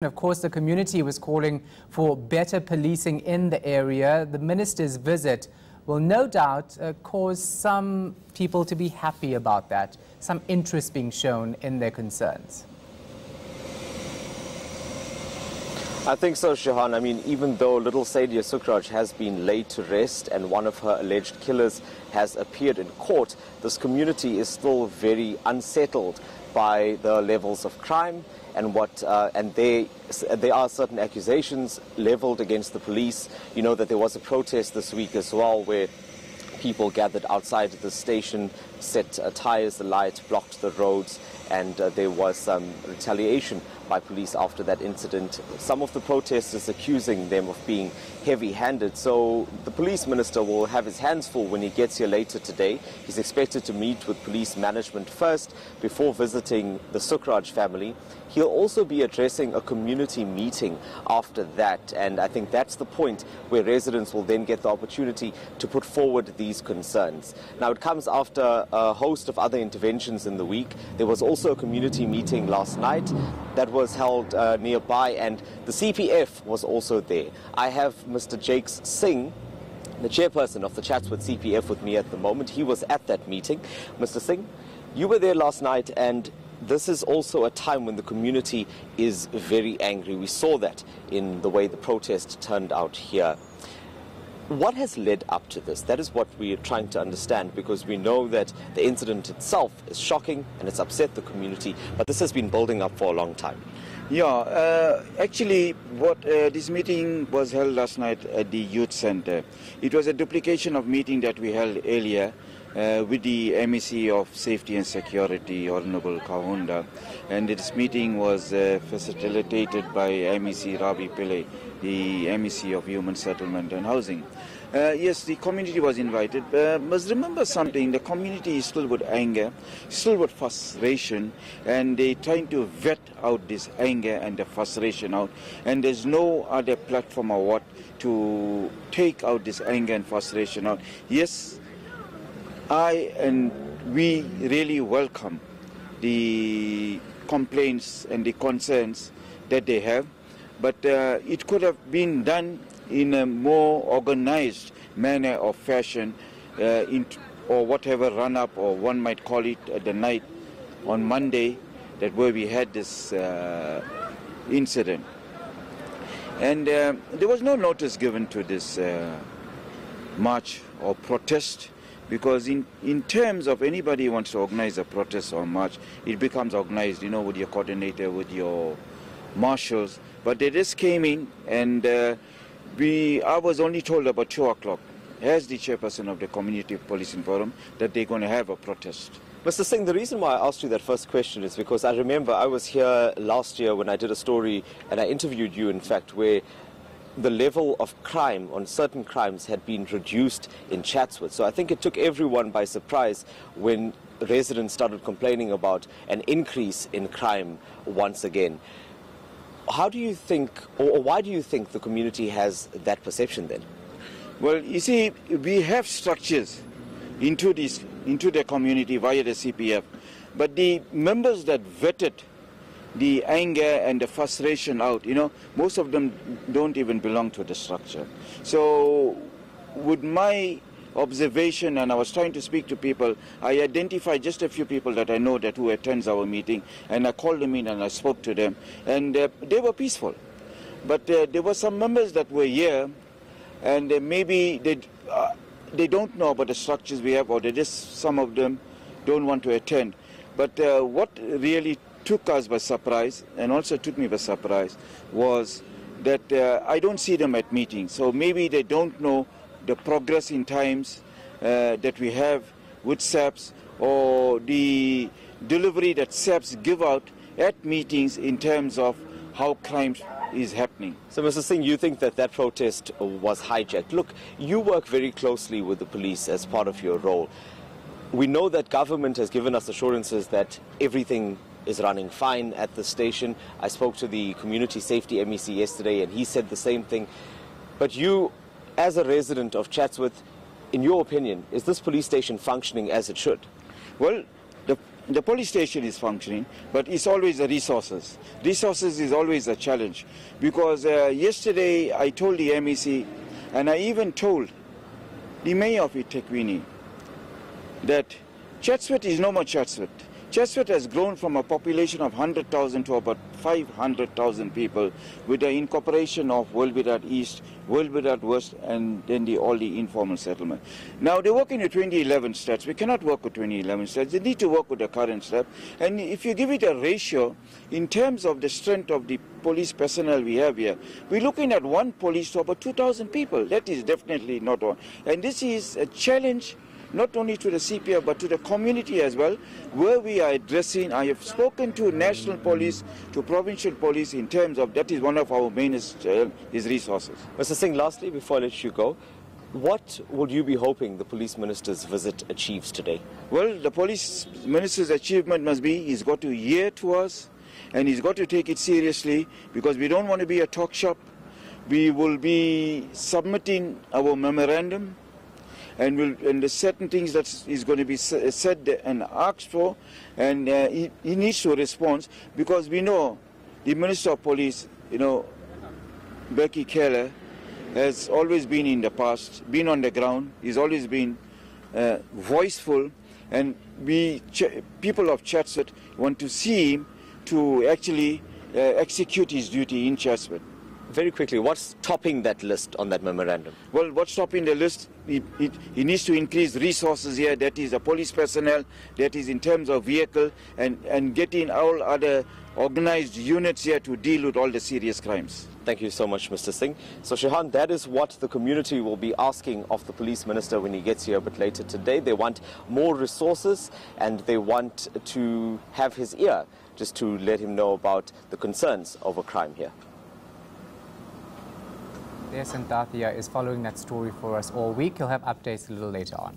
Of course, the community was calling for better policing in the area. The minister's visit will no doubt cause some people to be happy about that, some interest being shown in their concerns. I think so, Shahan. I mean, even though little Sadia Sukhraj has been laid to rest and one of her alleged killers has appeared in court, this community is still very unsettled by the levels of crime and there are certain accusations leveled against the police. You know that there was a protest this week as well where people gathered outside the station, set tires alight, blocked the roads, and there was some retaliation by police after that incident. Some of the protesters accusing them of being heavy-handed. So the police minister will have his hands full when he gets here later today. He's expected to meet with police management first before visiting the Sukhraj family. He'll also be addressing a community meeting after that, and I think that's the point where residents will then get the opportunity to put forward these concerns. Now, it comes after a host of other interventions in the week. There was also a community meeting last night that was held nearby, and the CPF was also there. I have Mr. Dasen Singh, the chairperson of the Chatsworth CPF, with me at the moment. He was at that meeting. Mr. Singh, you were there last night, and this is also a time when the community is very angry. We saw that in the way the protest turned out here. What has led up to this? That is what we are trying to understand, because we know that the incident itself is shocking and it's upset the community, but this has been building up for a long time. Yeah, actually, this meeting was held last night at the youth center. It was a duplication of meeting that we held earlier with the MEC of Safety and Security, Honorable Kahunda, and this meeting was facilitated by MEC Rabi Pillai, the MEC of Human Settlement and Housing. Yes, the community was invited. Must remember something, the community is still with anger, still with frustration, and they're trying to vet out this anger and the frustration out, and there's no other platform or what to take out this anger and frustration out. Yes, I and we really welcome the complaints and the concerns that they have, but it could have been done in a more organized manner or fashion, or whatever run-up, or one might call it the night on Monday, that where we had this incident. And there was no notice given to this march or protest, because in terms of anybody who wants to organize a protest or march, it becomes organized, you know, with your coordinator, with your marshals. But they just came in, and I was only told about 2 o'clock, as the chairperson of the Community Policing Forum, that they're going to have a protest. Mr. Singh, the reason why I asked you that first question is because I remember I was here last year when I did a story, and I interviewed you, in fact, where the level of crime on certain crimes had been reduced in Chatsworth. So I think it took everyone by surprise when residents started complaining about an increase in crime once again. How do you think, or why do you think the community has that perception then? Well, you see, we have structures into the community via the CPF, but the members that vetted the anger and the frustration out, you know, most of them don't even belong to the structure. So with my observation, and I was trying to speak to people, I identified just a few people that I know that who attends our meeting, and I called them in and I spoke to them, and they were peaceful. But there were some members that were here, and maybe they don't know about the structures we have, or some of them don't want to attend. But what really took us by surprise, and also took me by surprise, was that I don't see them at meetings. So maybe they don't know the progress in times that we have with SAPs, or the delivery that SAPs give out at meetings in terms of how crime is happening. So, Mr. Singh, you think that that protest was hijacked? Look, you work very closely with the police as part of your role. We know that government has given us assurances that everything is running fine at the station. I spoke to the community safety MEC yesterday, and he said the same thing. But you, as a resident of Chatsworth, in your opinion, is this police station functioning as it should? Well, the police station is functioning, but it's always the resources. Resources is always a challenge, because yesterday I told the MEC, and I even told the mayor of eThekwini that Chatsworth is no more Chatsworth. Chatsworth has grown from a population of 100,000 to about 500,000 people, with the incorporation of World Without East, World Without West, and then all the informal settlement. Now they work in the 2011 stats. We cannot work with 2011 stats. They need to work with the current stats. And if you give it a ratio in terms of the strength of the police personnel we have here, we're looking at one police to about 2,000 people. That is definitely not one. And this is a challenge not only to the CPF but to the community as well, where we are addressing. I have spoken to national police, to provincial police, in terms of that is one of our mainest is resources. Mr. Singh, lastly, before I let you go, what would you be hoping the police minister's visit achieves today? Well, the police minister's achievement must be he's got to hear to us, and he's got to take it seriously, because we don't want to be a talk shop. We will be submitting our memorandum, and there's certain things that is going to be said and asked for, and he needs to respond, because we know the Minister of Police, Bheki Cele, has always been in the past, been on the ground. He's always been voiceful, and we, people of Chatsworth, want to see him to actually execute his duty in Chatsworth. Very quickly, what's topping that list on that memorandum? Well, what's topping the list? He needs to increase resources here. That is the police personnel, that is in terms of vehicle, and getting all other organized units here to deal with all the serious crimes. Thank you so much, Mr. Singh. So, Shehan, that is what the community will be asking of the police minister when he gets here a bit later today. They want more resources, and they want to have his ear, just to let him know about the concerns over crime here. Dasen Thathiah is following that story for us all week. He'll have updates a little later on.